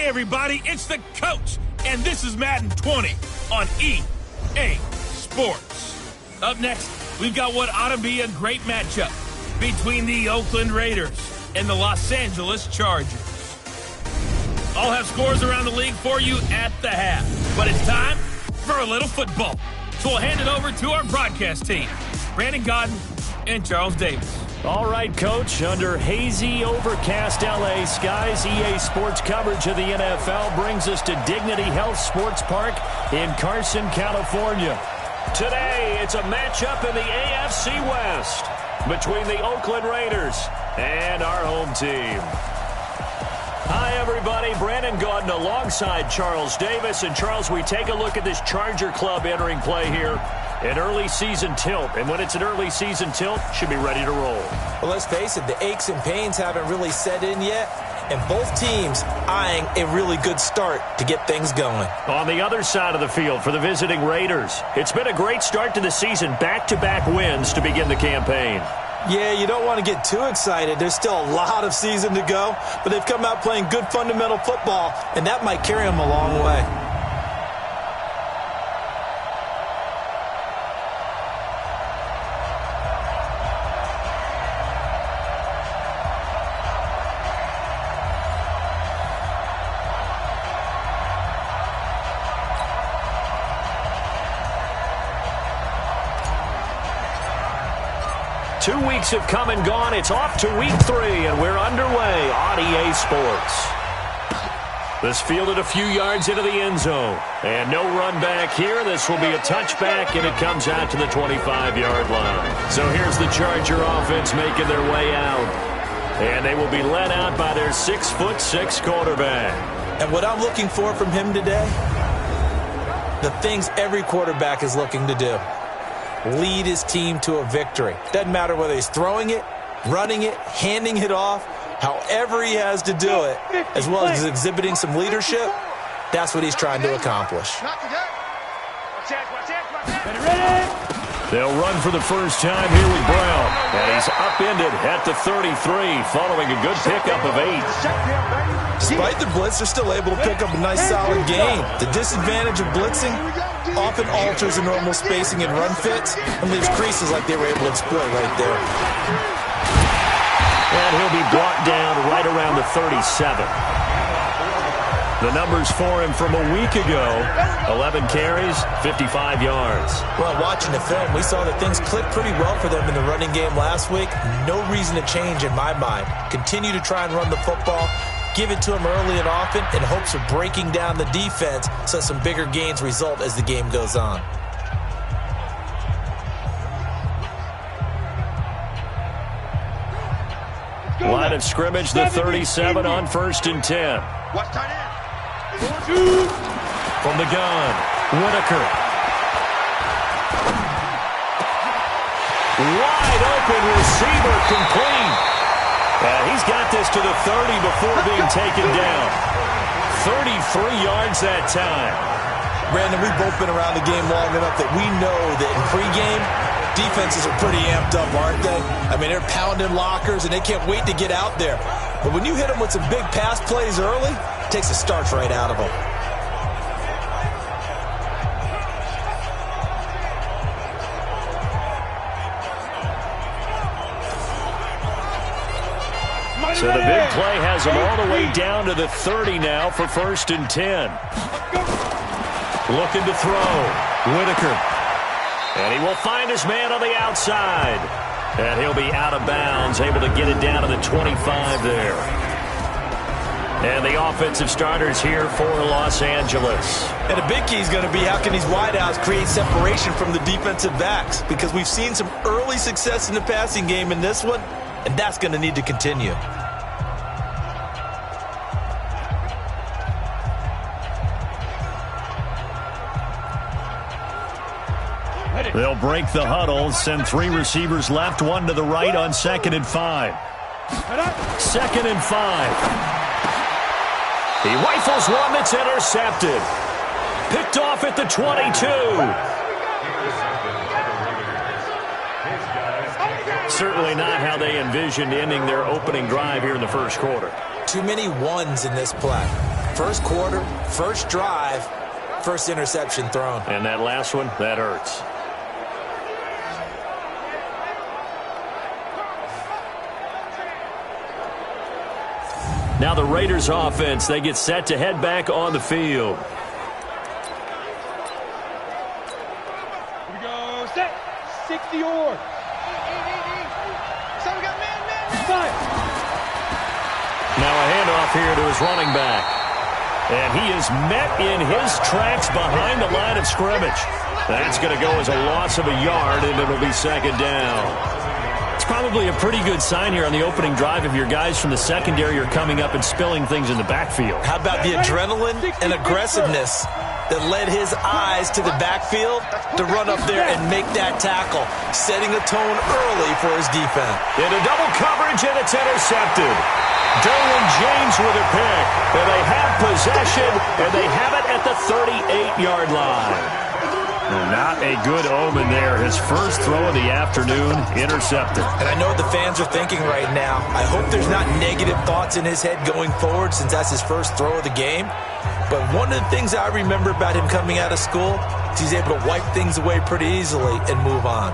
Hey everybody, it's the coach, and this is Madden 20 on EA Sports. Up next, we've got what ought to be a great matchup between the Oakland Raiders and the Los Angeles Chargers. I'll have scores around the league for you at the half, but it's time for a little football. So we'll hand it over to our broadcast team, Brandon Godden and Charles Davis. All right, Coach, under hazy, overcast L.A. skies, EA Sports coverage of the NFL brings us to Dignity Health Sports Park in Carson, California. Today, it's a matchup in the AFC West between the Oakland Raiders and our home team. Hi, everybody. Brandon Gaudin alongside Charles Davis. And, Charles, we take a look at this Charger club entering play here. An early season tilt, and when it's an early season tilt, should be ready to roll. Well, let's face it, the aches and pains haven't really set in yet, and both teams eyeing a really good start to get things going. On the other side of the field for the visiting Raiders, it's been a great start to the season, back-to-back wins to begin the campaign. Yeah, you don't want to get too excited. There's still a lot of season to go, but they've come out playing good fundamental football, and that might carry them a long way. 2 weeks have come and gone. It's off to week 3, and we're underway on EA Sports. This fielded a few yards into the end zone. And no run back here. This will be a touchback, and it comes out to the 25-yard line. So here's the Charger offense making their way out. And they will be led out by their 6'6" quarterback. And what I'm looking for from him today, the things every quarterback is looking to do. Lead his team to a victory. Doesn't matter whether he's throwing it, running it, handing it off, however he has to do it, as well as exhibiting some leadership, that's what he's trying to accomplish. They'll run for the first time here with Brown. And he's upended at the 33 following a good pickup of 8. Despite the blitz, they're still able to pick up a nice solid gain. The disadvantage of blitzing often alters the normal spacing and run fits and leaves creases like they were able to exploit right there. And he'll be brought down right around the 37. The numbers for him from a week ago, 11 carries, 55 yards. Well, watching the film, we saw that things clicked pretty well for them in the running game last week. No reason to change in my mind. Continue to try and run the football, give it to them early and often in hopes of breaking down the defense so some bigger gains result as the game goes on. Line of scrimmage, the 37 on 1st and 10. From the gun, Whitaker. Wide open receiver, complete. And he's got this to the 30 before being taken down. 33 yards that time. Brandon, we've both been around the game long enough that we know that in pregame, defenses are pretty amped up, aren't they? I mean, they're pounding lockers, and they can't wait to get out there. But when you hit them with some big pass plays early, it takes the starch right out of them. So the big play has him all the way down to the 30 now for 1st and 10. Looking to throw. Whitaker. And he will find his man on the outside. And he'll be out of bounds, able to get it down to the 25 there. And the offensive starters here for Los Angeles. And a big key is going to be how can these wideouts create separation from the defensive backs, because we've seen some early success in the passing game in this one, and that's going to need to continue. They'll break the huddle, send 3 receivers left, 1 to the right on 2nd and 5. 2nd and 5. He rifles one that's intercepted. Picked off at the 22. Certainly not how they envisioned ending their opening drive here in the first quarter. Too many ones in this play. First quarter, first drive, first interception thrown. And that last one, that hurts. Now the Raiders offense, they get set to head back on the field. Here we go, set, 60 or. So we got man. Now a handoff here to his running back. And he is met in his tracks behind the line of scrimmage. That's going to go as a loss of a yard, and it'll be second down. It's probably a pretty good sign here on the opening drive if your guys from the secondary are coming up and spilling things in the backfield. How about the adrenaline and aggressiveness that led his eyes to the backfield to run up there and make that tackle, setting a tone early for his defense. Into double coverage, and it's intercepted. Derwin James with a pick. And they have possession, and they have it at the 38-yard line. Not a good omen there. His first throw of the afternoon, intercepted. And I know what the fans are thinking right now. I hope there's not negative thoughts in his head going forward since that's his first throw of the game. But one of the things I remember about him coming out of school is he's able to wipe things away pretty easily and move on.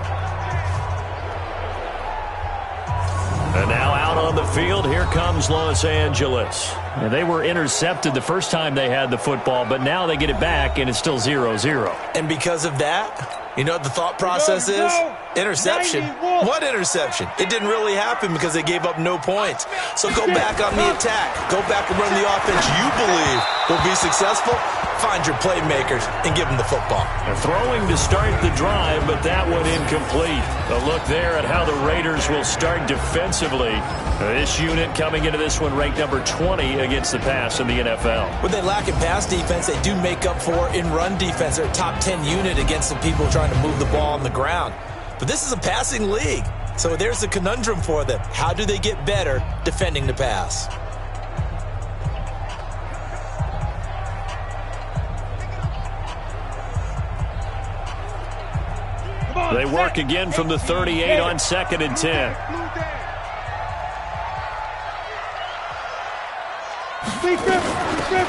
And now out on the field, here comes Los Angeles. And they were intercepted the first time they had the football, but now they get it back, and it's still 0-0. And because of that, you know what the thought process is? Interception. What interception? It didn't really happen because they gave up no points. So go back on the attack. Go back and run the offense you believe will be successful. Find your playmakers and give them the football. They're throwing to start the drive, but that one incomplete. A look there at how the Raiders will start defensively. This unit coming into this one ranked number 20 against the pass in the NFL. When they lack in pass defense, they do make up for in run defense. They're a top 10 unit against some people trying to move the ball on the ground. But this is a passing league. So there's the conundrum for them. How do they get better defending the pass? They work again from the 38 on 2nd and 10.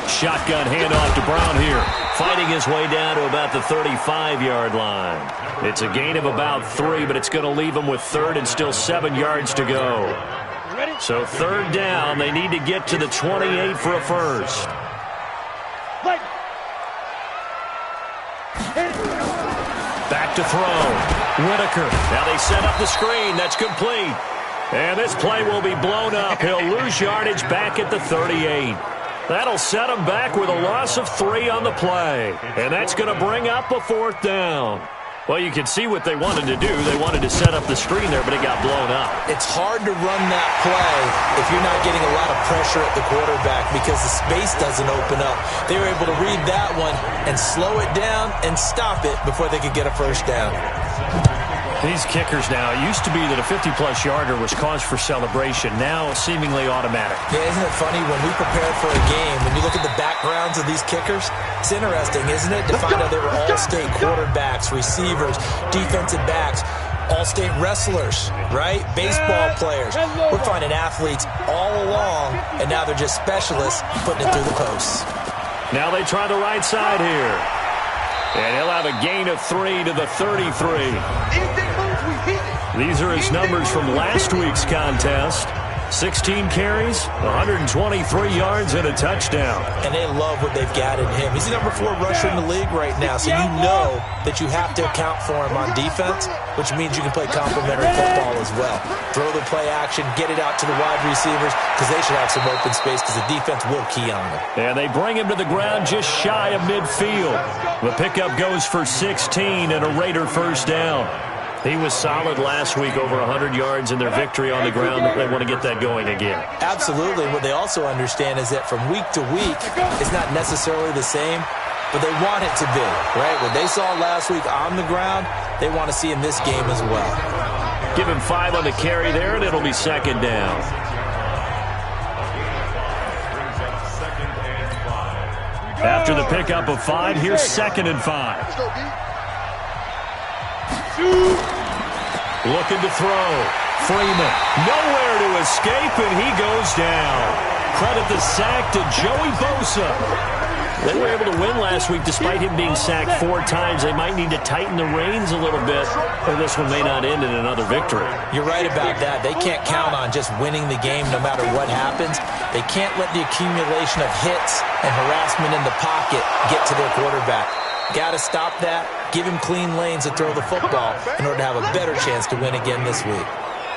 Shotgun handoff to Brown here. Fighting his way down to about the 35-yard line. It's a gain of about 3, but it's going to leave him with 3rd and still 7 yards to go. So 3rd down, they need to get to the 28 for a first. Back to throw. Whitaker. Now they set up the screen. That's complete. And this play will be blown up. He'll lose yardage back at the 38. That'll set him back with a loss of 3 on the play. And that's going to bring up a 4th down. Well, you can see what they wanted to do. They wanted to set up the screen there, but it got blown up. It's hard to run that play if you're not getting a lot of pressure at the quarterback because the space doesn't open up. They were able to read that one and slow it down and stop it before they could get a first down. These kickers now, it used to be that a 50-plus yarder was cause for celebration. Now seemingly automatic. Yeah, isn't it funny when we prepare for a game, when you look at the backgrounds of these kickers, it's interesting, isn't it, to find out they were all-state quarterbacks, receivers, defensive backs, all-state wrestlers, right? Baseball players. We're finding athletes all along, and now they're just specialists putting it through the posts. Now they try the right side here. And he'll have a gain of 3 to the 33. These are his numbers from last week's contest. 16 carries, 123 yards, and a touchdown. And they love what they've got in him. He's the number 4 rusher in the league right now, so you know that you have to account for him on defense, which means you can play complementary football as well. Throw the play action, get it out to the wide receivers, because they should have some open space, because the defense will key on them. And they bring him to the ground just shy of midfield. The pickup goes for 16 and a Raider first down. He was solid last week, over 100 yards in their victory on the ground. They want to get that going again. Absolutely. What they also understand is that from week to week, it's not necessarily the same, but they want it to be, right? What they saw last week on the ground, they want to see in this game as well. Give him 5 on the carry there, and it'll be second down. After the pickup of 5, here's 2nd and 5. Looking to throw. Freeman nowhere to escape, and he goes down. credit the sack to Joey Bosa. They were able to win last week despite him being sacked 4 times. They might need to tighten the reins a little bit, or this one may not end in another victory. You're right about that. They can't count on just winning the game no matter what happens. They can't let the accumulation of hits and harassment in the pocket get to their quarterback. Got to stop that, give him clean lanes to throw the football in order to have a better chance to win again this week.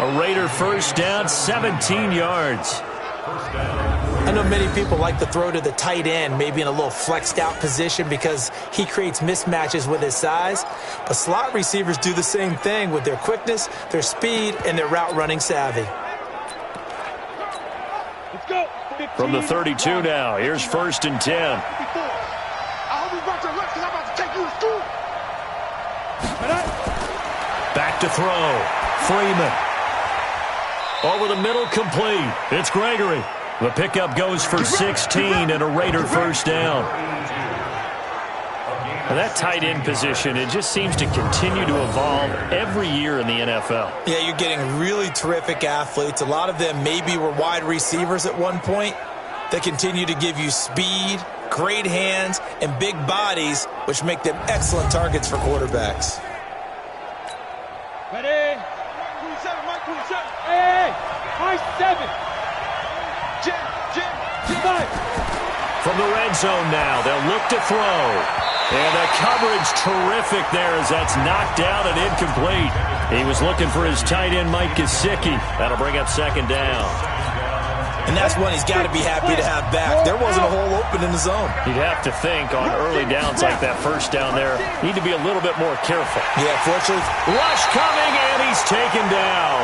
A Raider first down, 17 yards. I know many people like to throw to the tight end, maybe in a little flexed out position because he creates mismatches with his size. But slot receivers do the same thing with their quickness, their speed, and their route running savvy. Let's go. From the 32 now, here's 1st and 10. I hope you brought your lunch because I'm about to take you to school. Back to throw. Freeman. Over the middle, complete. It's Gregory. The pickup goes for 16 and a Raider first down. And that tight end position, it just seems to continue to evolve every year in the NFL. Yeah, you're getting really terrific athletes. A lot of them maybe were wide receivers at one point. They continue to give you speed, great hands, and big bodies, which make them excellent targets for quarterbacks. Ready? 27, Mike 27. Hey, Mike 7. Jim. From the red zone now, they'll look to throw. And the coverage terrific there as that's knocked down and incomplete. He was looking for his tight end, Mike Gesicki. That'll bring up 2nd down. And that's one he's got to be happy to have back. There wasn't a hole open in the zone. You'd have to think on early downs like that first down there, need to be a little bit more careful. Yeah, fortunately. Rush coming, and he's taken down.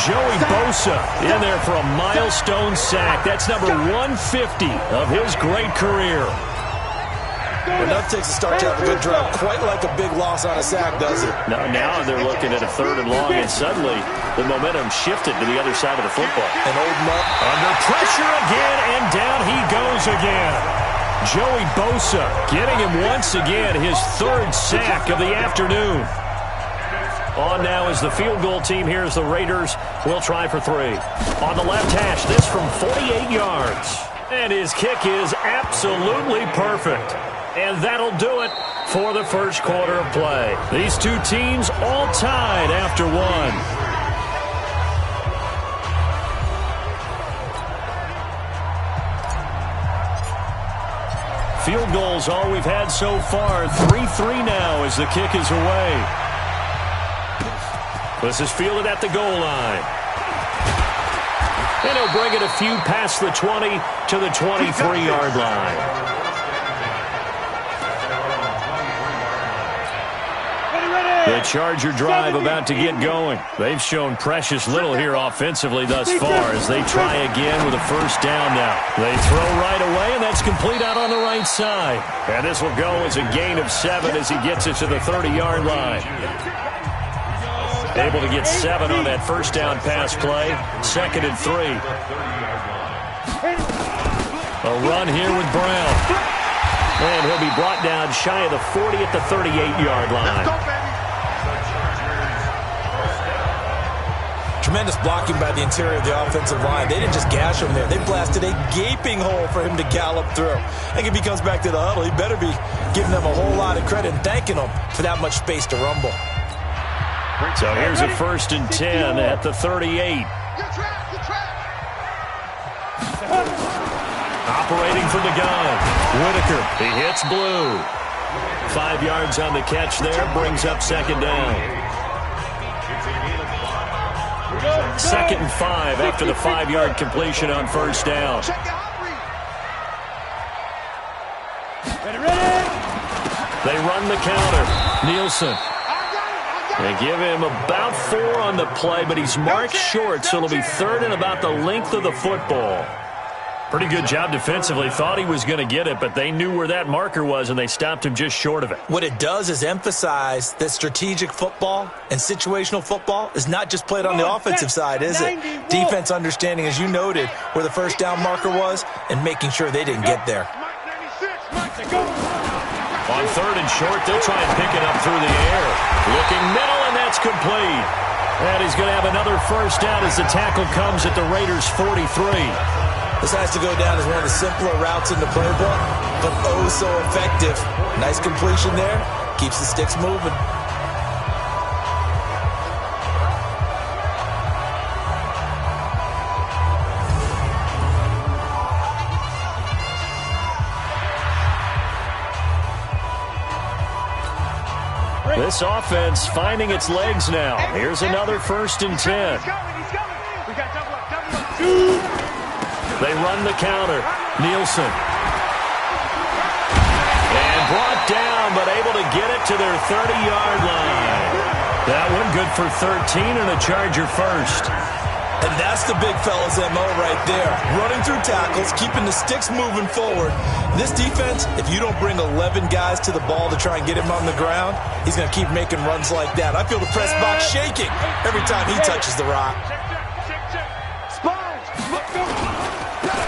Joey Bosa in there for a milestone sack. That's number 150 of his great career. Enough takes to start to have a good drive. Quite like a big loss on a sack, does it? Now they're looking at a 3rd and long, and suddenly the momentum shifted to the other side of the football. An old mutt. Under pressure again, and down he goes again. Joey Bosa getting him once again, his 3rd sack of the afternoon. On now is the field goal team. Here's the Raiders. We'll try for 3. On the left hash, this from 48 yards. And his kick is absolutely perfect. And that'll do it for the first quarter of play. These two teams all tied after 1. Field goals all we've had so far. 3-3 now as the kick is away. This is fielded at the goal line. And he'll bring it a few past the 20 to the 23-yard line. The Charger drive about to get going. They've shown precious little here offensively thus far as they try again with a first down now. They throw right away, and that's complete out on the right side. And this will go as a gain of 7 as he gets it to the 30-yard line. Able to get 7 on that first down pass play. 2nd and 3. A run here with Brown. And he'll be brought down shy of the 40 at the 38-yard line. Tremendous blocking by the interior of the offensive line. They didn't just gash him there. They blasted a gaping hole for him to gallop through. I think if he comes back to the huddle, he better be giving them a whole lot of credit and thanking them for that much space to rumble. So here's a 1st and 10 at the 38. Operating from the gun. Whitaker, he hits Blue. 5 yards on the catch there, brings up 2nd down. 2nd and 5 after the 5-yard completion on first down. They run the counter. Nielsen. They give him about 4 on the play, but he's marked short, so it'll be 3rd and about the length of the football. Pretty good job defensively. Thought he was going to get it, but they knew where that marker was, and they stopped him just short of it. What it does is emphasize that strategic football and situational football is not just played on the offensive side, is it? Defense understanding, as you noted, where the first down marker was and making sure they didn't get there. On 3rd and short, they'll try and pick it up through the air. Looking middle, and that's complete. And he's going to have another first down as the tackle comes at the Raiders' 43. This has to go down as one of the simpler routes in the playbook, but oh so effective. Nice completion there. Keeps the sticks moving. This offense finding its legs now. Here's another 1st and 10. They run the counter. Nielsen. And brought down, but able to get it to their 30-yard line. That one good for 13 and a Charger first. And that's the big fella's MO right there. Running through tackles, keeping the sticks moving forward. This defense, if you don't bring 11 guys to the ball to try and get him on the ground, he's going to keep making runs like that. I feel the press box shaking every time he touches the rock.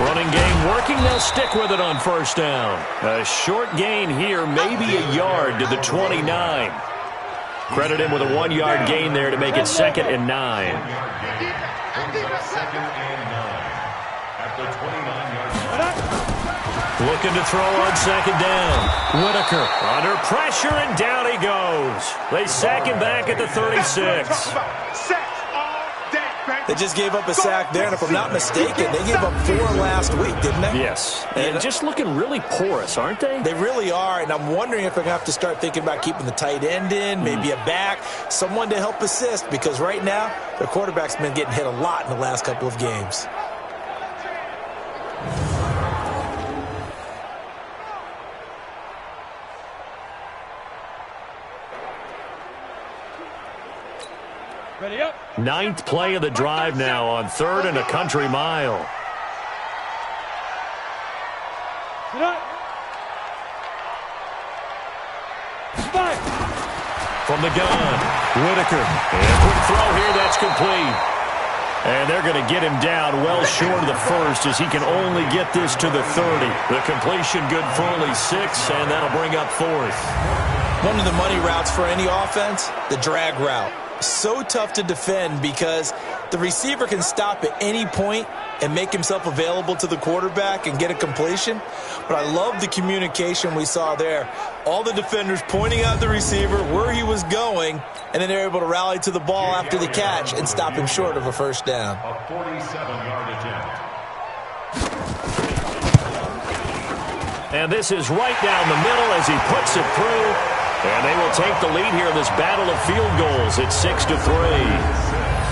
Running game working. They'll stick with it on 1st down. A short gain here, maybe a yard to the 29. Credit him with a 1-yard gain there to make it 2nd and 9. Looking to throw on 2nd down. Whitaker under pressure, and down he goes. They sack him back at the 36. They just gave up a sack there, and if I'm not mistaken, they gave up 4 last week, didn't they? Yes, and just looking really porous, aren't they? They really are, and I'm wondering if they're going to have to start thinking about keeping the tight end in, maybe a back, someone to help assist, because right now, their quarterback's been getting hit a lot in the last couple of games. Ready up. 9th play of the drive now on 3rd and a country mile. Sit up. From the gun, Whitaker. And quick throw here, that's complete. And they're going to get him down well short of the 1st as he can only get this to the 30. The completion good for only 6, and that'll bring up 4th. One of the money routes for any offense, the drag route. So tough to defend because the receiver can stop at any point and make himself available to the quarterback and get a completion. But I love the communication we saw there. All the defenders pointing out the receiver, where he was going, and then they're able to rally to the ball after the catch and stop him short of a 1st down. A 47-yard attempt. And this is right down the middle as he puts it through. And they will take the lead here in this battle of field goals. It's 6-3.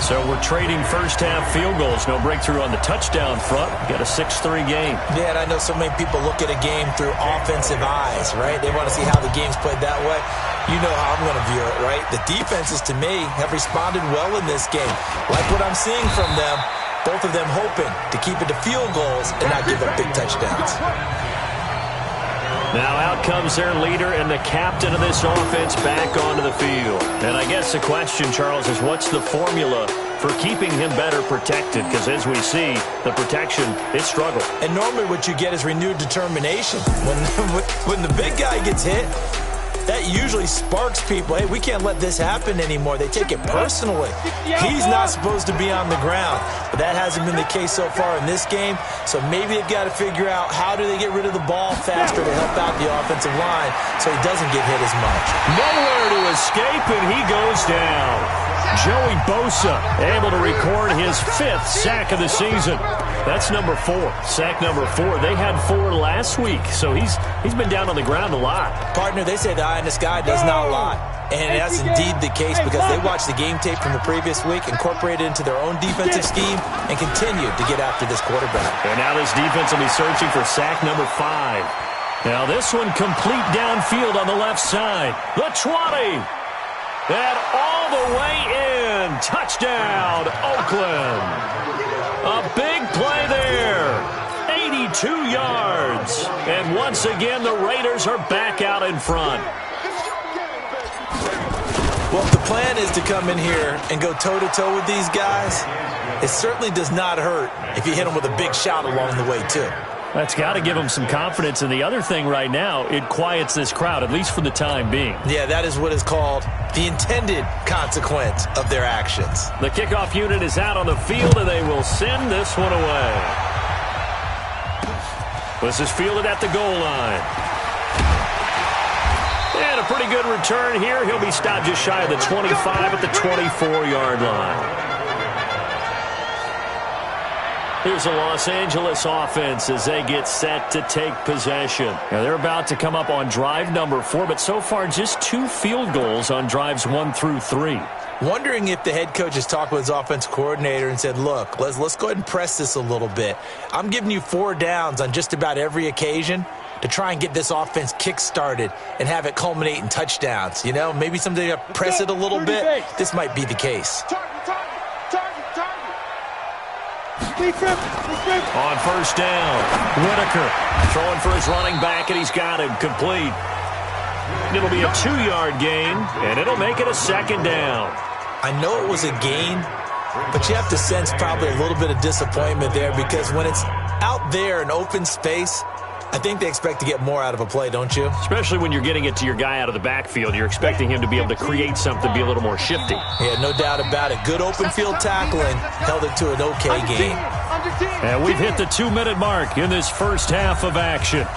So we're trading first-half field goals. No breakthrough on the touchdown front. Got a 6-3 game. Yeah, and I know so many people look at a game through offensive eyes, right? They want to see how the game's played that way. You know how I'm going to view it, right? The defenses, to me, have responded well in this game. Like what I'm seeing from them, both of them hoping to keep it to field goals and not give up big touchdowns. Now out comes their leader and the captain of this offense back onto the field. And I guess the question, Charles, is what's the formula for keeping him better protected? Because as we see, the protection is struggle. And normally what you get is renewed determination. When the big guy gets hit, that usually sparks people. Hey, we can't let this happen anymore. They take it personally. He's not supposed to be on the ground, but that hasn't been the case so far in this game. So maybe they've got to figure out how do they get rid of the ball faster to help out the offensive line so he doesn't get hit as much. Nowhere to escape, and he goes down. Joey Bosa able to record his 5th sack of the season. That's number 4. Sack number 4. They had 4 last week, so he's been down on the ground a lot. Partner, they say the eye in the sky does not lie. And that's indeed the case because they watched the game tape from the previous week, incorporated it into their own defensive scheme, and continued to get after this quarterback. And now this defense will be searching for sack number 5. Now this one complete downfield on the left side. The 20. And all the way in. Touchdown, Oakland. A big play there. 82 yards. And once again, the Raiders are back out in front. Well, if the plan is to come in here and go toe-to-toe with these guys, it certainly does not hurt if you hit them with a big shot along the way, too. That's got to give them some confidence. And the other thing right now, it quiets this crowd, at least for the time being. Yeah, that is what is called the intended consequence of their actions. The kickoff unit is out on the field, and they will send this one away. This is fielded at the goal line. And a pretty good return here. He'll be stopped just shy of the 25 at the 24-yard line. Here's the Los Angeles offense as they get set to take possession. Now they're about to come up on drive number 4, but so far just 2 field goals on drives 1 through 3. Wondering if the head coach has talked with his offense coordinator and said, look, let's go ahead and press this a little bit. I'm giving you 4 downs on just about every occasion to try and get this offense kick-started and have it culminate in touchdowns. You know, maybe someday you press it a little bit. This might be the case. On first down, Whitaker throwing for his running back, and he's got him complete. It'll be a 2-yard gain, and it'll make it a 2nd down. I know it was a gain, but you have to sense probably a little bit of disappointment there because when it's out there in open space, I think they expect to get more out of a play, don't you? Especially when you're getting it to your guy out of the backfield. You're expecting him to be able to create something, be a little more shifty. Yeah, no doubt about it. Good open field tackling. Held it to an okay game. And we've hit the 2-minute mark in this first half of action.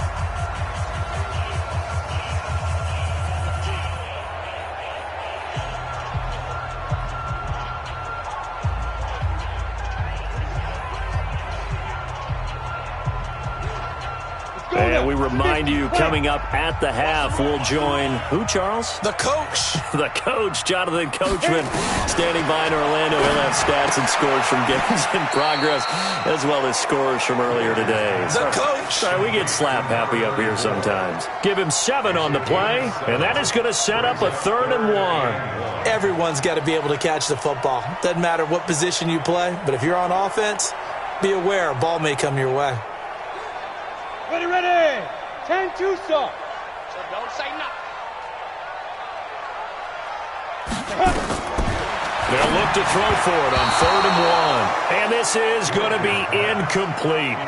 And we remind you, coming up at the half, we'll join who, Charles? The coach. The coach, Jonathan Coachman, standing by in Orlando. He'll have stats and scores from games in progress, as well as scores from earlier today. The coach. Sorry, we get slap happy up here sometimes. Give him 7 on the play, and that is going to set up a 3rd and 1. Everyone's got to be able to catch the football. Doesn't matter what position you play, but if you're on offense, be aware a ball may come your way. Ready. 10-2, so don't say nothing. They'll look to throw for it on 3rd and 1. And this is going to be incomplete.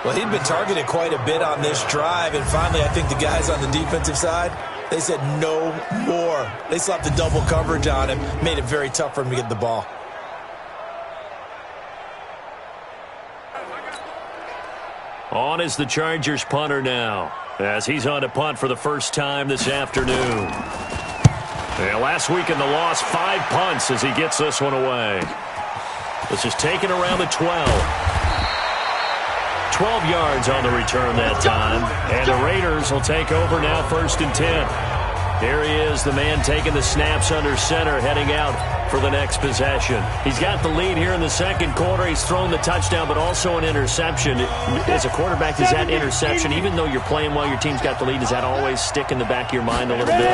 Well, he'd been targeted quite a bit on this drive, and finally I think the guys on the defensive side, they said no more. They slapped the double coverage on him, made it very tough for him to get the ball. On is the Chargers punter now, as he's on to punt for the first time this afternoon. And last week in the loss, 5 punts as he gets this one away. This is taken around the 12. 12 yards on the return that time. And the Raiders will take over now, 1st and 10. Here he is, the man taking the snaps under center, heading out for the next possession. He's got the lead here in the 2nd quarter. He's thrown the touchdown, but also an interception. As a quarterback, does that interception, even though you're playing while your team's got the lead, does that always stick in the back of your mind a little bit?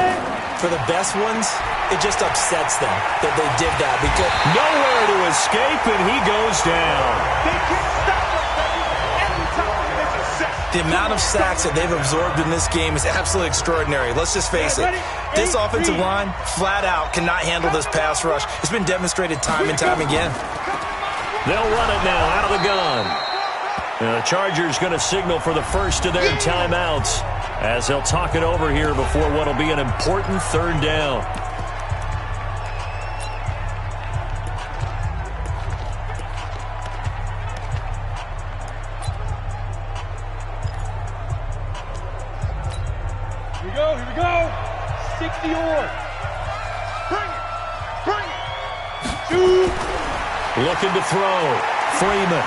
For the best ones, it just upsets them that they did that because nowhere to escape, and he goes down. They can't stop us, baby. Every time we make a set. the amount of sacks that they've absorbed in this game is absolutely extraordinary. Let's just face it. This offensive line, flat out, cannot handle this pass rush. It's been demonstrated time and time again. They'll run it now out of the gun. And the Chargers going to signal for the first of their timeouts as they'll talk it over here before what will be an important third down. Here we go. 60 yards. Bring it. Shoot. Looking to throw. Freeman.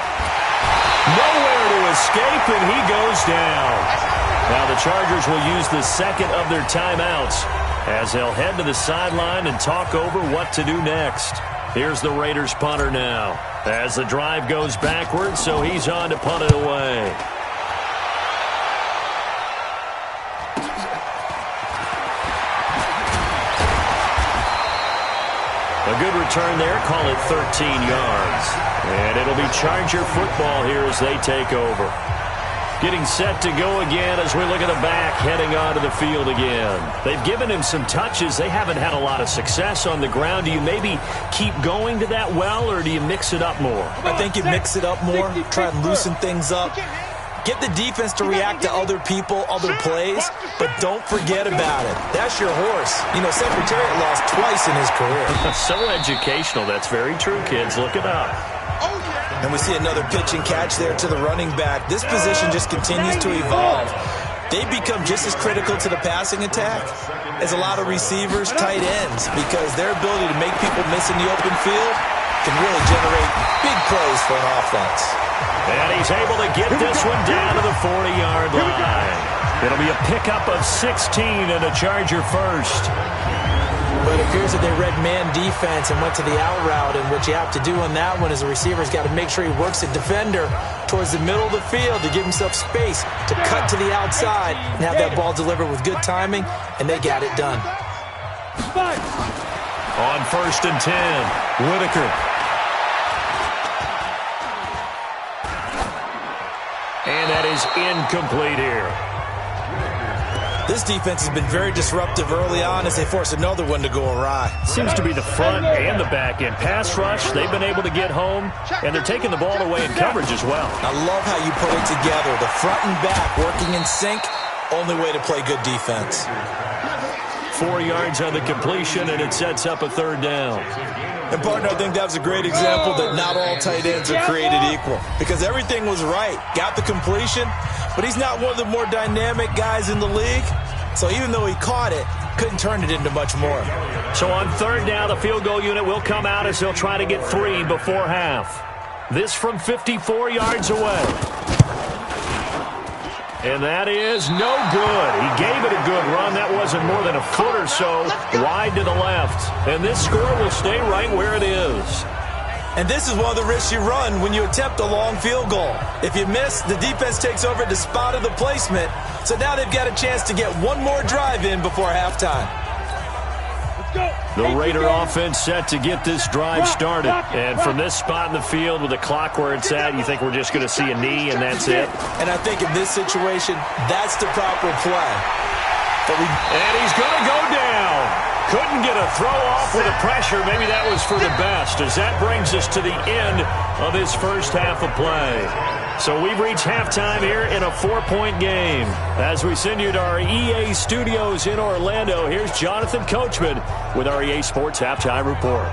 Nowhere to escape, and he goes down. Now the Chargers will use the second of their timeouts as they'll head to the sideline and talk over what to do next. Here's the Raiders punter now as the drive goes backwards, so he's on to punt it away. A good return there, call it 13 yards. And it'll be Charger football here as they take over. Getting set to go again as we look at the back, heading onto the field again. They've given him some touches. They haven't had a lot of success on the ground. Do you maybe keep going to that well, or do you mix it up more? I think you mix it up more, try and loosen things up. Get the defense to react to other people, other plays, but don't forget about it. That's your horse. You know, Secretariat lost twice in his career. So educational. That's very true, kids. Look it up. And we see another pitch and catch there to the running back. This position just continues to evolve. They become just as critical to the passing attack as a lot of receivers, tight ends, because their ability to make people miss in the open field can really generate big plays for an offense. And he's able to get this one down to the 40-yard line. It'll be a pickup of 16 and a Charger first. But it appears that they read man defense and went to the out route, and what you have to do on that one is the receiver's got to make sure he works the defender towards the middle of the field to give himself space to cut to the outside and have that ball delivered with good timing, and they got it done. On 1st and 10, Whitaker. And that is incomplete here. This defense has been very disruptive early on as they force another one to go awry. Seems to be the front and the back end. Pass rush, they've been able to get home, and they're taking the ball away in coverage as well. I love how you put it together. The front and back working in sync, only way to play good defense. 4 yards on the completion, and it sets up a 3rd down. And, partner, I think that was a great example that not all tight ends are created equal, because everything was right. Got the completion, but he's not one of the more dynamic guys in the league. So even though he caught it, couldn't turn it into much more. So on 3rd down, the field goal unit will come out as they'll try to get 3 before half. This from 54 yards away. And that is no good. He gave it a good run. That wasn't more than a foot or so wide to the left. And this score will stay right where it is. And this is one of the risks you run when you attempt a long field goal. If you miss, the defense takes over at the spot of the placement. So now they've got a chance to get one more drive in before halftime. The Raider offense set to get this drive started. And from this spot in the field with the clock where it's at, you think we're just going to see a knee and that's it? And I think in this situation, that's the proper play. And he's going to go down. Couldn't get a throw off with the pressure. Maybe that was for the best, as that brings us to the end of this first half of play. So we've reached halftime here in a 4-point game. As we send you to our EA studios in Orlando, here's Jonathan Coachman with our EA Sports Halftime Report.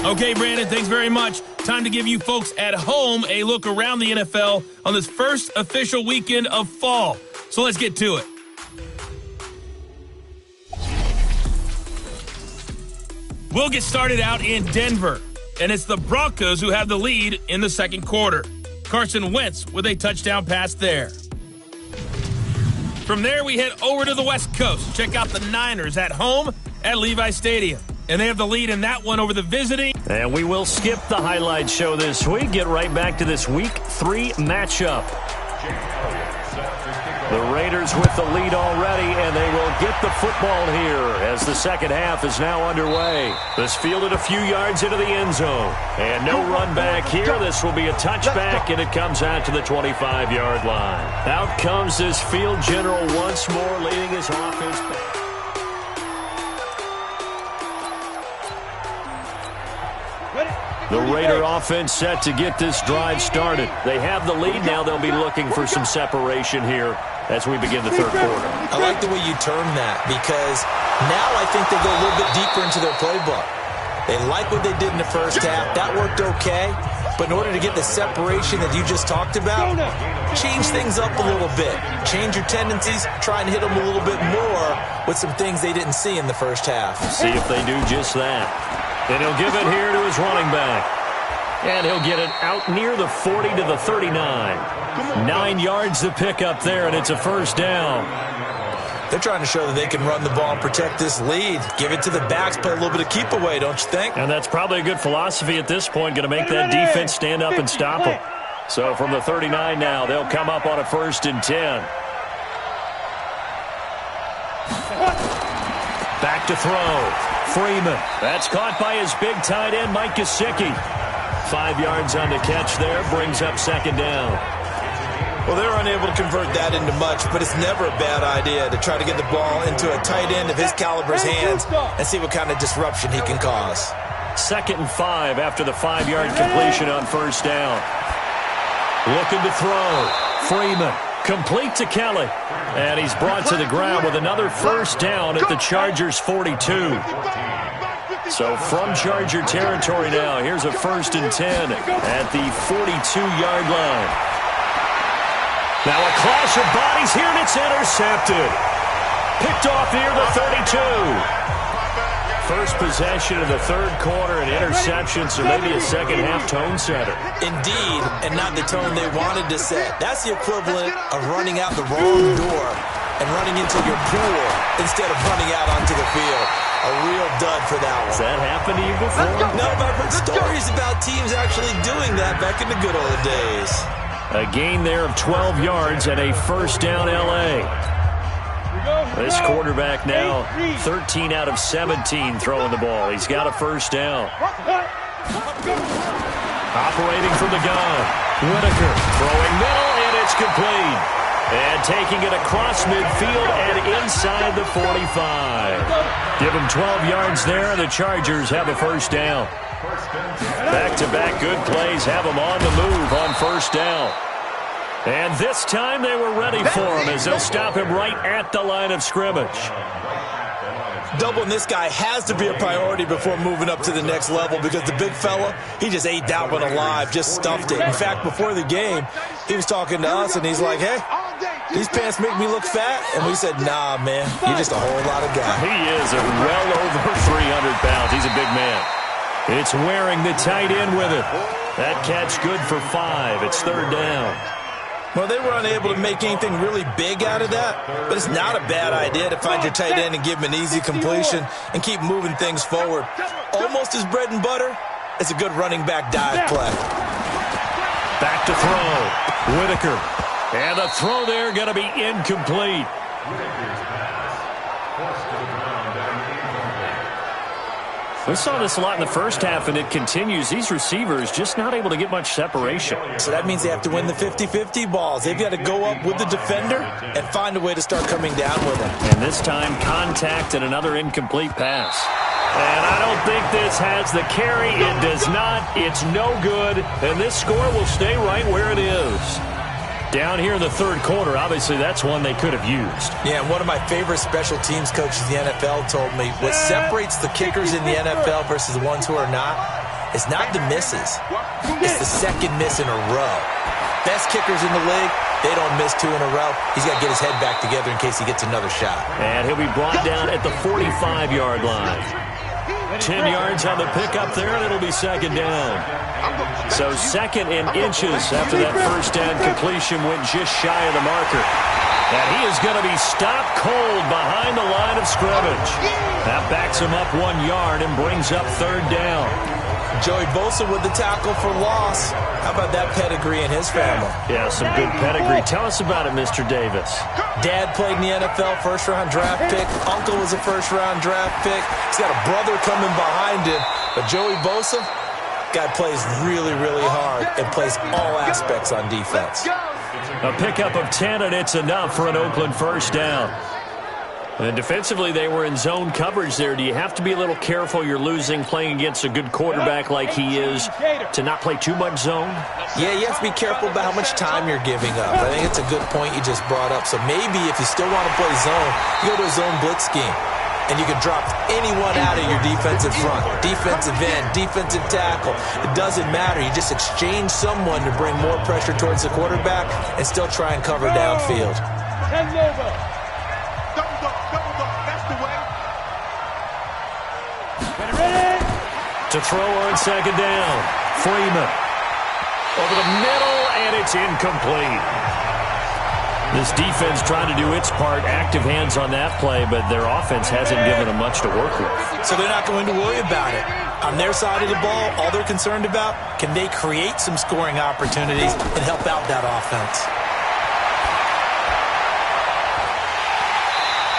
Okay, Brandon, thanks very much. Time to give you folks at home a look around the NFL on this first official weekend of fall. So let's get to it. We'll get started out in Denver, and it's the Broncos who have the lead in the second quarter. Carson Wentz with a touchdown pass there. From there, we head over to the West Coast. Check out the Niners at home at Levi Stadium. And they have the lead in that one over the visiting. And we will skip the highlight show this week. Get right back to this Week 3 matchup. The Raiders with the lead already, and they will get the football here as the second half is now underway. This fielded a few yards into the end zone. And no run back here. This will be a touchback, and it comes out to the 25-yard line. Out comes this field general once more, leading his offense back. The Raider offense set to get this drive started. They have the lead. Now they'll be looking for some separation here as we begin the third quarter. I like the way you term that, because now I think they go a little bit deeper into their playbook. They like what they did in the first half. That worked okay. But in order to get the separation that you just talked about, change things up a little bit. Change your tendencies. Try and hit them a little bit more with some things they didn't see in the first half. See if they do just that. And he'll give it here to his running back. And he'll get it out near the 40 to the 39. 9 yards to pick up there, and it's a first down. They're trying to show that they can run the ball and protect this lead. Give it to the backs, play a little bit of keep away, don't you think? And that's probably a good philosophy at this point, going to make that defense stand up and stop them. So from the 39 now, they'll come up on a 1st and 10. Back to throw. Freeman. That's caught by his big tight end, Mike Gesicki. 5 yards on the catch there, brings up second down. Well, they're unable to convert that into much, but it's never a bad idea to try to get the ball into a tight end of his caliber's hands and see what kind of disruption he can cause. 2nd and 5 after the 5-yard completion on first down. Looking to throw. Freeman. Complete to Kelly. And he's brought to the ground with another first down at the Chargers' 42. So from Charger territory now, here's a 1st and 10 at the 42-yard line. Now a clash of bodies here, and it's intercepted. Picked off near the 32. First possession of the third quarter, an interception, so maybe a second-half tone setter. Indeed, and not the tone they wanted to set. That's the equivalent of running out the wrong door and running into your pool instead of running out onto the field. A real dud for that one. Has that happened to you before? No, but I've heard stories about teams actually doing that back in the good old days. A gain there of 12 yards and a 1st down L.A. This quarterback now 13 out of 17 throwing the ball. He's got a 1st down. Operating from the gun. Whitaker throwing middle, and it's complete. And taking it across midfield and inside the 45. Give him 12 yards there, and the Chargers have a 1st down. Back-to-back good plays have them on the move on 1st down. And this time they were ready for him as they'll stop him right at the line of scrimmage. Doubling this guy has to be a priority before moving up to the next level because the big fella, he just ate that one alive, just stuffed it. In fact, before the game, he was talking to us, and he's like, hey, these pants make me look fat? And we said, nah, man, you're just a whole lot of guy. He is well over 300 pounds. He's a big man. It's wearing the tight end with it. That catch good for 5. It's 3rd down. Well, they were unable to make anything really big out of that, but it's not a bad idea to find your tight end and give him an easy completion and keep moving things forward. Almost his bread and butter. It's a good running back dive play. Back to throw. Whitaker. And the throw there going to be incomplete. We saw this a lot in the first half, and it continues. These receivers just not able to get much separation. So that means they have to win the 50-50 balls. They've got to go up with the defender and find a way to start coming down with him. And this time, contact and another incomplete pass. And I don't think this has the carry. It does not. It's no good. And this score will stay right where it is. Down here in the third quarter, obviously that's one they could have used. Yeah, and one of my favorite special teams coaches in the NFL told me what separates the kickers in the NFL versus the ones who are not is not the misses. It's the second miss in a row. Best kickers in the league, they don't miss 2 in a row. He's got to get his head back together in case he gets another shot. And he'll be brought down at the 45-yard line. 10 yards on the pickup there, and it'll be 2nd down. So 2nd in inches after that 1st down completion went just shy of the marker. And he is going to be stopped cold behind the line of scrimmage. That backs him up 1 yard and brings up 3rd down. Joey Bosa with the tackle for loss. How about that pedigree in his family? Yeah, some good pedigree. Tell us about it, Mr. Davis. Dad played in the NFL, first-round draft pick. Uncle was a first-round draft pick. He's got a brother coming behind him. But Joey Bosa, guy plays really, really hard and plays all aspects on defense. A pickup of 10, and it's enough for an Oakland 1st down. And defensively, they were in zone coverage there. Do you have to be a little careful you're losing playing against a good quarterback like he is to not play too much zone? Yeah, you have to be careful about how much time you're giving up. I think it's a good point you just brought up. So maybe if you still want to play zone, you go to a zone blitz scheme. And you can drop anyone out of your defensive front. Defensive end, defensive tackle. It doesn't matter. You just exchange someone to bring more pressure towards the quarterback and still try and cover downfield. To throw on 2nd down. Freeman. Over the middle, and it's incomplete. This defense trying to do its part, active hands on that play, but their offense hasn't given them much to work with. So they're not going to worry about it. On their side of the ball, all they're concerned about, can they create some scoring opportunities and help out that offense?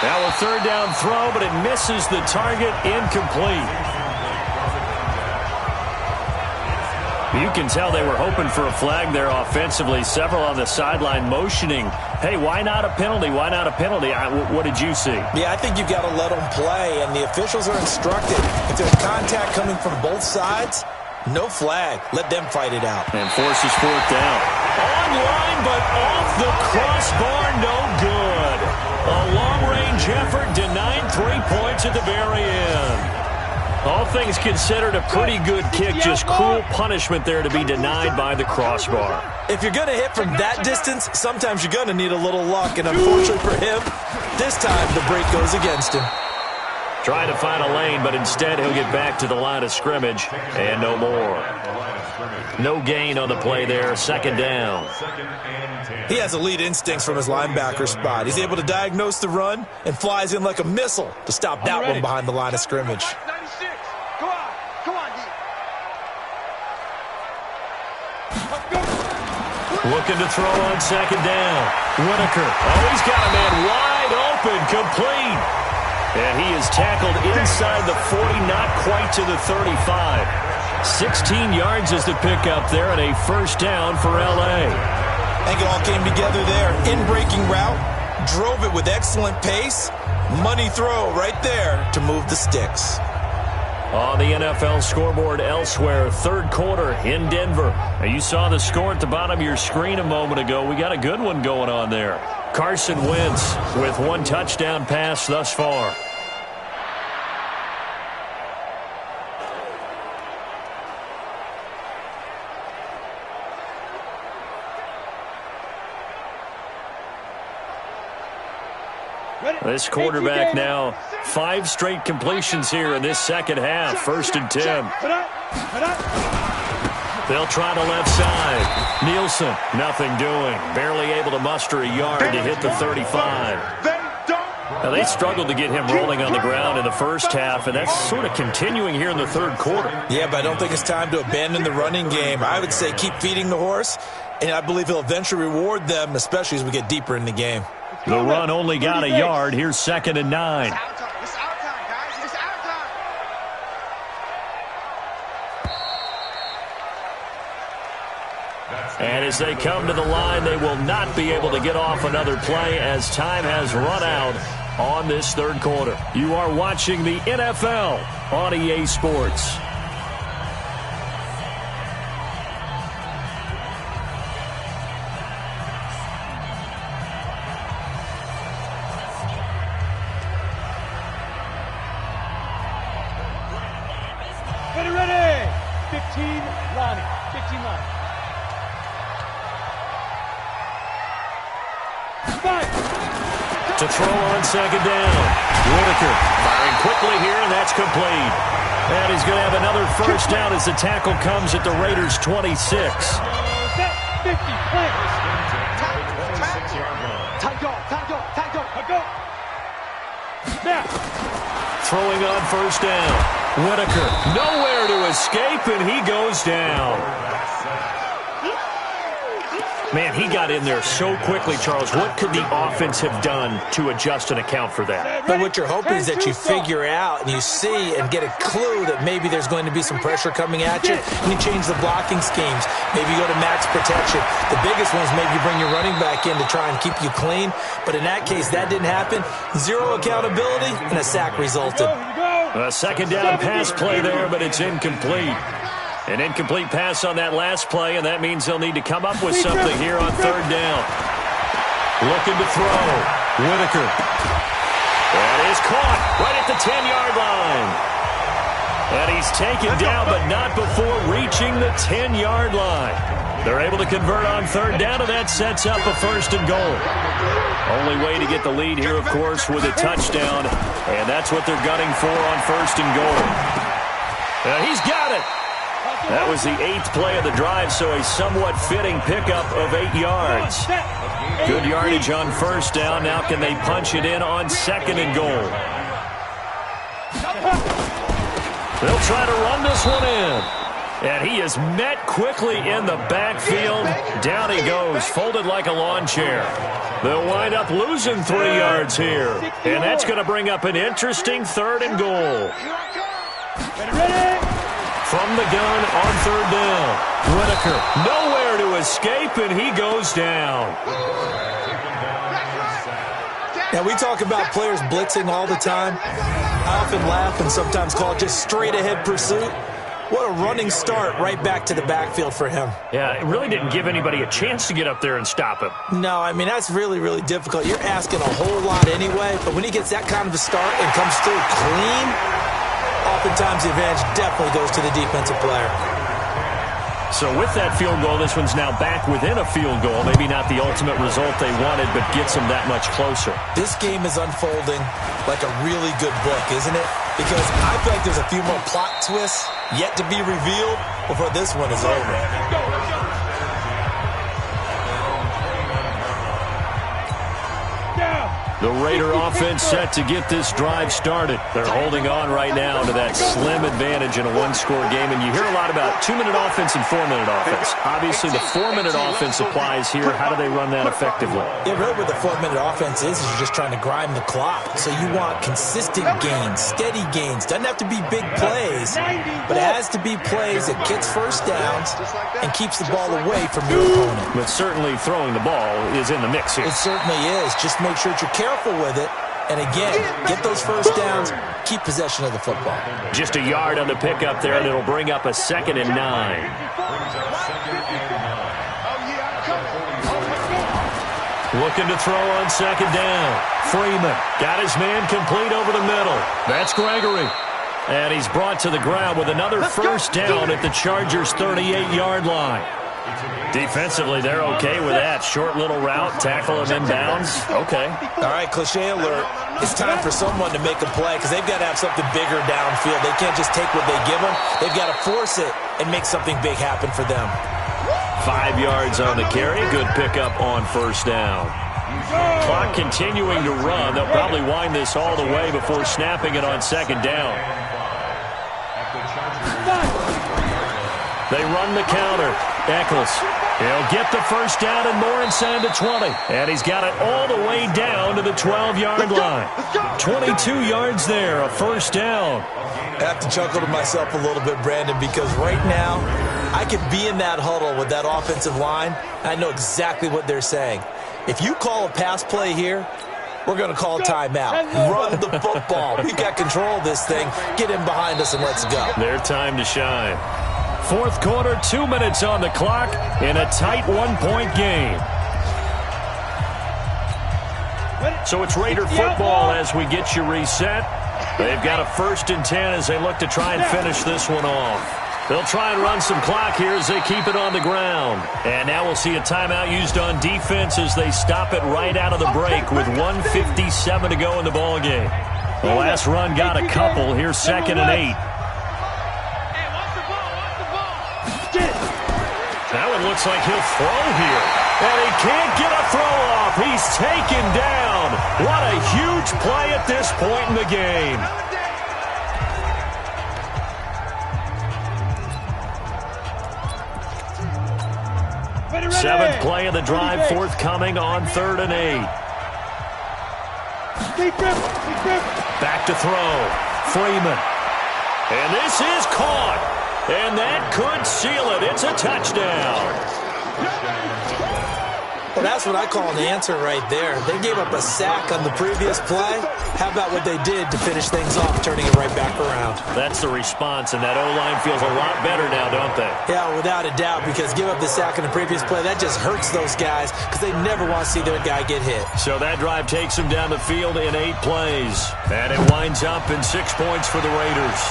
Now a 3rd down throw, but it misses the target, incomplete. You can tell they were hoping for a flag there offensively. Several on the sideline motioning, hey, why not a penalty? Why not a penalty? What did you see? Yeah, I think you've got to let them play, and the officials are instructed. If there's contact coming from both sides, no flag. Let them fight it out. And forces 4th down. On line, but off the crossbar, no good. A long-range effort denied 3 points at the very end. All things considered, a pretty good kick. Just cruel punishment there to be denied by the crossbar. If you're going to hit from that distance, sometimes you're going to need a little luck. And unfortunately for him, this time the break goes against him. Trying to find a lane, but instead he'll get back to the line of scrimmage and no more. No gain on the play there. Second down. He has elite instincts from his linebacker spot. He's able to diagnose the run and flies in like a missile to stop that one behind the line of scrimmage. 96. Go on. Come on, D. Looking to throw on second down. Whitaker. Oh, he's got a man wide open. Complete. And he is tackled inside the 40, not quite to the 35. 16 yards is the pickup there, and a first down for L.A. I think it all came together there. In-breaking route, drove it with excellent pace. Money throw right there to move the sticks. On the NFL scoreboard elsewhere, third quarter in Denver. Now, you saw the score at the bottom of your screen a moment ago. We got a good one going on there. Carson Wentz with one touchdown pass thus far. This quarterback now, 5 straight completions here in this second half. First and 10. They'll try to left side. Nielsen, nothing doing. Barely able to muster a yard to hit the 35. Now, they struggled to get him rolling on the ground in the first half, and that's sort of continuing here in the third quarter. Yeah, but I don't think it's time to abandon the running game. I would say keep feeding the horse, and I believe he'll eventually reward them, especially as we get deeper in the game. The run only got a yard. Here's second and 9. It's our time, guys. It's our time. And as they come to the line, they will not be able to get off another play as time has run out on this third quarter. You are watching the NFL on EA Sports. Ready. 15, Lonnie. 15, Lonnie. 5. To throw on second down. Whitaker firing quickly here, and that's complete. And he's going to have another first down as the tackle comes at the Raiders' 26. Set. 50. Play. Time go. Now. Throwing on first down. Whitaker nowhere to escape, and he goes down. Man, he got in there so quickly, Charles. What could the offense have done to adjust and account for that? But what you're hoping is that you figure out and you see and get a clue that maybe there's going to be some pressure coming at you, and you change the blocking schemes. Maybe you go to max protection. The biggest one is maybe you bring your running back in to try and keep you clean. But in that case, that didn't happen. Zero accountability, and a sack resulted. A second down pass play there, but it's incomplete. An incomplete pass on that last play, and that means they'll need to come up with something here on third down. Looking to throw. Whitaker. That is caught right at the 10-yard line. And he's taken down, but not before reaching the 10-yard line. They're able to convert on third down, and that sets up a first and goal. Only way to get the lead here, of course, with a touchdown, and that's what they're gunning for on first and goal. He's got it. That was the 8th play of the drive, so a somewhat fitting pickup of 8 yards. Good yardage on first down. Now can they punch it in on second and goal? They'll try to run this one in. And he is met quickly in the backfield. Down he goes, folded like a lawn chair. They'll wind up losing 3 yards here. And that's going to bring up an interesting third and goal. Ready. From the gun on third down. Whitaker nowhere to escape, and he goes down. Now, we talk about players blitzing all the time. I often laugh and sometimes call it just straight-ahead pursuit. What a running start right back to the backfield for him. Yeah, it really didn't give anybody a chance to get up there and stop him. No, I mean, that's really, really difficult. You're asking a whole lot anyway, but when he gets that kind of a start and comes through clean, oftentimes the advantage definitely goes to the defensive player. So with that field goal, this one's now back within a field goal. Maybe not the ultimate result they wanted, but gets them that much closer. This game is unfolding like a really good book, isn't it? Because I feel like there's a few more plot twists yet to be revealed before this one is over. The Raider offense set to get this drive started. They're holding on right now to that slim advantage in a one-score game. And you hear a lot about 2-minute offense and 4-minute offense. Obviously, the 4-minute offense applies here. How do they run that effectively? Yeah, really what the 4-minute offense is you're just trying to grind the clock. So you want consistent gains, steady gains. Doesn't have to be big plays, but it has to be plays that gets first downs and keeps the ball away from your opponent. But certainly throwing the ball is in the mix here. It certainly is. Just make sure that you're careful with it. And again, get those first downs, keep possession of the football. Just a yard on the pickup there, and it'll bring up a 2nd and 9. Looking to throw on 2nd down. Freeman got his man complete over the middle. That's Gregory. And he's brought to the ground with another first down at the Chargers' 38-yard line. Defensively, they're okay with that. Short little route, tackle him inbounds. Okay. All right, cliche alert. It's time for someone to make a play because they've got to have something bigger downfield. They can't just take what they give them. They've got to force it and make something big happen for them. 5 yards on the carry. Good pickup on first down. Clock continuing to run. They'll probably wind this all the way before snapping it on 2nd down. They run the counter. Eccles, he'll get the first down and more inside the 20. And he's got it all the way down to the 12-yard line. 22 yards there, a first down. I have to chuckle to myself a little bit, Brandon, because right now I could be in that huddle with that offensive line. I know exactly what they're saying. If you call a pass play here, we're going to call a timeout. Run the football. We've got control of this thing. Get in behind us and let's go. Their time to shine. Fourth quarter, 2 minutes on the clock in a tight one-point game. So it's Raider football as we get you reset. They've got a 1st and 10 as they look to try and finish this one off. They'll try and run some clock here as they keep it on the ground. And now we'll see a timeout used on defense as they stop it right out of the break with 1:57 to go in the ballgame. The last run got a couple. Here's 2nd and 8. That one looks like he'll throw here. And he can't get a throw off. He's taken down. What a huge play at this point in the game. Seventh play of the drive forthcoming on 3rd and 8. Back to throw. Freeman. And this is caught. And that could seal it. It's a touchdown. Well, that's what I call an answer right there. They gave up a sack on the previous play. How about what they did to finish things off, turning it right back around? That's the response, and that O-line feels a lot better now, don't they? Yeah, without a doubt, because give up the sack on the previous play, that just hurts those guys because they never want to see their guy get hit. So that drive takes them down the field in 8 plays. And it winds up in 6 points for the Raiders.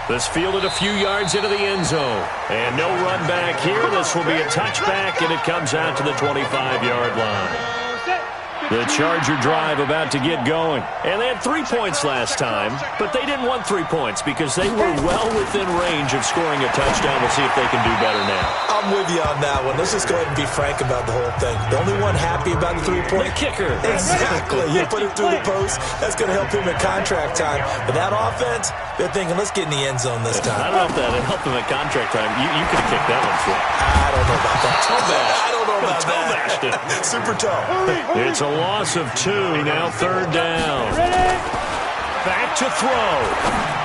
This fielded a few yards into the end zone. And no run back here. This will be a touchback, and it comes out to the 25-yard line. The Charger drive about to get going. And they had 3 points last time, but they didn't want 3 points because they were well within range of scoring a touchdown. We'll see if they can do better now. I'm with you on that one. Let's just go ahead and be frank about the whole thing. The only one happy about the 3-point? The kicker. Exactly. You put it through the post. That's going to help him at contract time. But that offense, they're thinking, let's get in the end zone this time. I don't know if that helped him at contract time. You could have kicked that one for. I don't know about that. Toe bash. I don't know about toe that. Bashed it. Super toe. It's a loss of 2. Now 3rd down. Back to throw.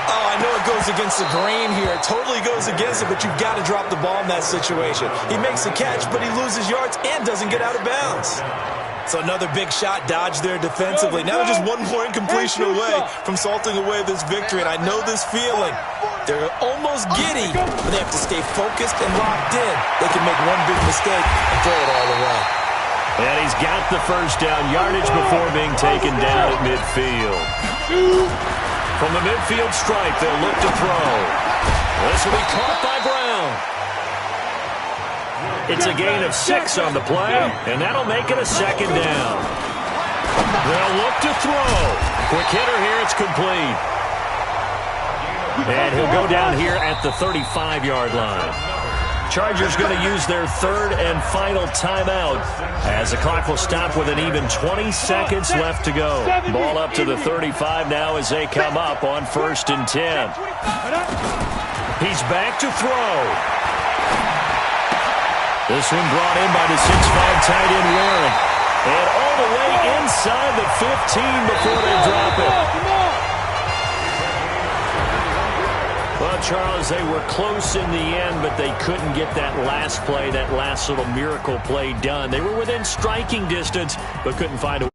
Oh, I know it goes against the grain here. It totally goes against it, but you've got to drop the ball in that situation. He makes the catch, but he loses yards and doesn't get out of bounds. So another big shot dodged there defensively. Now they're just 1 more incompletion away from salting away this victory, and I know this feeling. They're almost giddy, but they have to stay focused and locked in. They can make one big mistake and throw it all away. And he's got the first down yardage before being taken down at midfield. From the midfield stripe, they'll look to throw. This will be caught by Brown. It's a gain of 6 on the play, and that'll make it a second down. They'll look to throw. Quick hitter here, it's complete. And he'll go down here at the 35-yard line. Chargers going to use their third and final timeout as the clock will stop with an even 20 seconds left to go. Ball up to the 35 now as they come up on 1st and 10. He's back to throw. This one brought in by the 6'5" tight end Warren. And all the way inside the 15 before they drop it. Well, Charles, they were close in the end, but they couldn't get that last play, that last little miracle play done. They were within striking distance, but couldn't find a